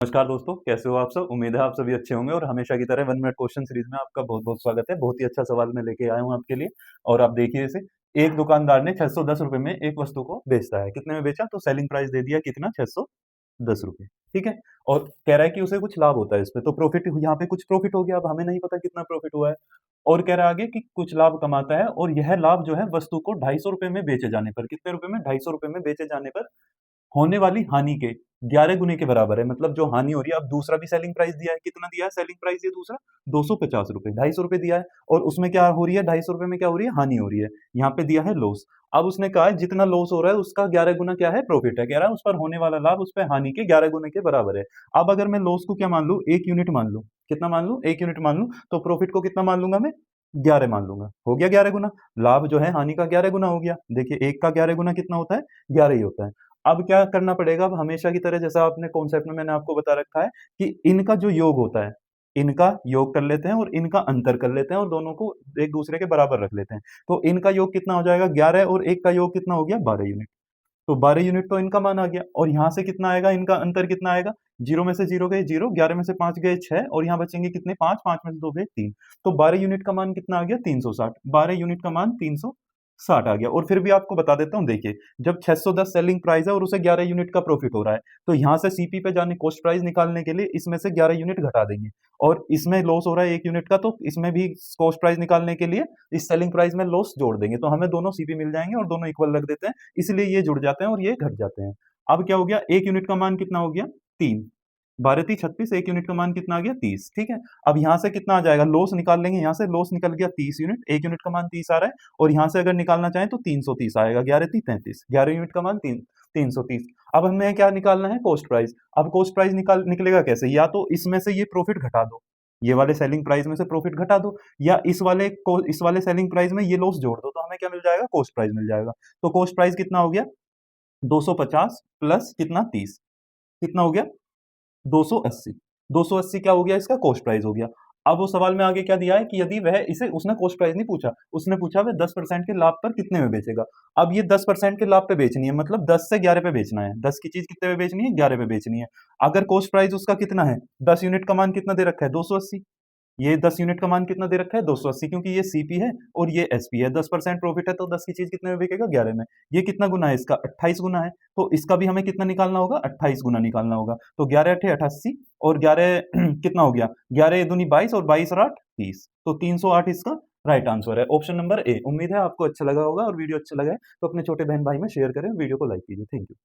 नमस्कार दोस्तों, कैसे हो आप सब? उम्मीद है आप सभी अच्छे होंगे और हमेशा की तरह 1 मिनट क्वेश्चन सीरीज में आपका बहुत-बहुत स्वागत है। बहुत ही अच्छा सवाल मैं लेके आया हूँ आपके लिए और आप देखिए इसे। एक दुकानदार ने ₹610 में एक वस्तु को बेचता है। कितने में बेचा? तो सेलिंग प्राइस दे दिया कितना? ₹610, ठीक है? और कह रहा है कि उसे कुछ लाभ होता है इसमें, तो प्रॉफिट यहाँ पे कुछ प्रॉफिट हो गया। अब हमें नहीं पता कितना प्रॉफिट हुआ है और कह रहा है आगे कि कुछ लाभ कमाता है और यह लाभ जो है वस्तु को ₹250 में बेचे जाने पर, कितने रुपए में? ₹250 में बेचे जाने पर होने वाली हानि के 11 गुने के बराबर है। मतलब जो हानि हो रही है, अब दूसरा भी सेलिंग प्राइस दिया है, कितना दिया है सेलिंग प्राइस ये दूसरा? ₹250, ₹250 दिया है और उसमें क्या हो रही है, ₹250 में क्या हो रही है? हानि हो रही है। यहाँ पे दिया है लॉस। अब उसने कहा है जितना लॉस हो रहा है उसका 11 गुना क्या है? प्रॉफिट है। कह रहा है उस पर होने वाला लाभ उस पे हानि के 11 गुने के बराबर है। अब अगर मैं लॉस को क्या मान लूँ? 1 यूनिट मान लूँ। कितना मान लूँ? 1 यूनिट मान लूँ, तो प्रॉफिट को कितना मान लूँगा मैं? 11 मान लूँगा। हो गया 11 गुना। लाभ जो है हानि का 11 गुना हो गया। देखिए 1 का 11 गुना कितना होता है? 11 ही होता है। अब क्या करना पड़ेगा? अब हमेशा की तरह जैसा आपने कॉन्सेप्ट में मैंने आपको बता रखा है कि इनका जो योग होता है, इनका योग कर लेते हैं और इनका अंतर कर लेते हैं और दोनों को एक दूसरे के बराबर रख लेते हैं। तो इनका योग कितना हो जाएगा? 11 और 1 का योग कितना हो गया? 12 यूनिट। तो 12 यूनिट तो इनका मान आ गया और यहाँ से कितना आएगा? इनका अंतर कितना आएगा? 0 में से 0 गए 0, 11 में से 5 गए 6 और यहाँ बचेंगे कितने? 5, 5 में से 2 गए 3। तो 12 यूनिट का मान कितना आ गया? 360। 12 यूनिट का मान 360 आ गया। और फिर भी आपको बता देता हूँ, देखिए जब 610 सेलिंग प्राइस है और उसे 11 यूनिट का प्रॉफिट हो रहा है, तो यहाँ से सीपी पे जाने कॉस्ट प्राइस निकालने के लिए इसमें से 11 यूनिट घटा देंगे और इसमें लॉस हो रहा है 1 यूनिट का, तो इसमें भी कॉस्ट प्राइस निकालने के लिए इस सेलिंग प्राइस में लॉस जोड़ देंगे, तो हमें दोनों सीपी मिल जाएंगे और दोनों इक्वल रख देते हैं, इसलिए ये जुड़ जाते हैं और ये घट जाते हैं। अब क्या हो गया? 1 यूनिट का मान कितना हो गया? 3। 12 तीन 36, 1 यूनिट का मान कितना आ गया? 30, ठीक है? अब यहाँ से कितना आ जाएगा? लॉस निकाल लेंगे, यहाँ से लॉस निकल गया 30 यूनिट, 1 यूनिट का मान 30 आ रहा है और यहाँ से अगर निकालना चाहें तो 330 आएगा, 11 तीन 35, 11 यूनिट का मान 330। अब हमें क्या निकालना है? Cost price. अब कॉस्ट प्राइस निकलेगा कैसे? या तो इसमें से ये प्रॉफिट घटा दो, ये वाले सेलिंग प्राइस में से प्रॉफिट घटा दो, या इस वाले सेलिंग प्राइस में ये लॉस जोड़ दो, तो हमें क्या मिल जाएगा? कॉस्ट प्राइस मिल जाएगा। तो कॉस्ट प्राइस कितना हो गया? 250 प्लस कितना? 30, कितना हो गया? 280। 280 क्या हो गया? इसका कॉस्ट प्राइस हो गया। अब वो सवाल में आगे क्या दिया है कि यदि वह इसे, उसने कॉस्ट प्राइस नहीं पूछा, उसने पूछा वह 10% के लाभ पर कितने में बेचेगा। अब ये 10% के लाभ पे बेचनी है, मतलब 10 से 11 पे बेचना है। 10 की चीज कितने पे बेचनी है? 11 पे बेचनी है। अगर कॉस्ट प्राइस उसका कितना है? 10 यूनिट का मान कितना दे रखा है? 280। ये 10 यूनिट का मान कितना दे रखा है? 280, क्योंकि ये सीपी है और ये एसपी है। 10% प्रॉफिट है तो 10 की चीज कितने में बिकेगा? 11 में। ये कितना गुना है इसका? 28 गुना है। तो इसका भी हमें कितना निकालना होगा? 28 गुना निकालना होगा। तो 11 अठे 88 और 11 कितना हो गया? 11 दूनी 22 और 22 और 8 30। तो 308 इसका राइट आंसर है, ऑप्शन नंबर ए। उम्मीद है आपको अच्छा लगा होगा और वीडियो अच्छा लगा है तो अपने छोटे बहन भाई में शेयर करें, वीडियो को लाइक कीजिए। Thank you.